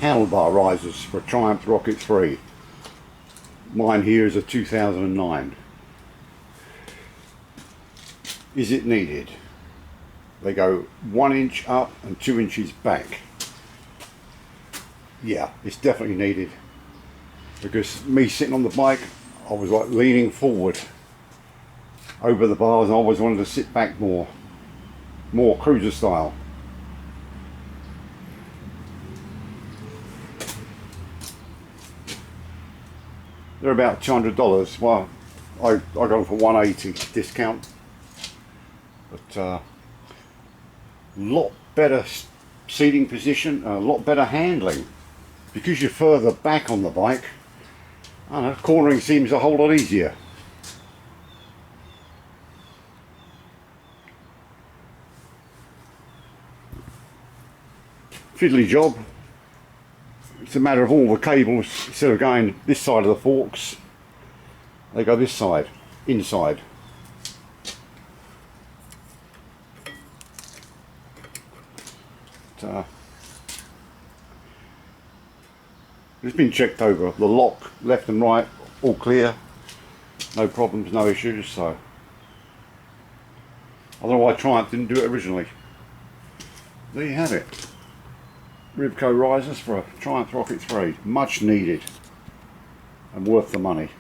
handlebar risers for a Triumph Rocket 3. Mine here is a 2009. Is it needed? They go 1 inch up and 2 inches back. Yeah, it's definitely needed, because me sitting on the bike, I was like leaning forward over the bars and I always wanted to sit back more cruiser style. They're about $200. Well, I got them for $180 discount, but a lot better seating position, a lot better handling, because you're further back on the bike. I don't know, cornering seems a whole lot easier. Fiddly job. It's a matter of all the cables, instead of going this side of the forks, they go this side, inside. But, it's been checked over. The lock, left and right, all clear. No problems, no issues. So I don't know why Triumph didn't do it originally. There you have it. Rivco risers for a Triumph Rocket 3. Much needed and worth the money.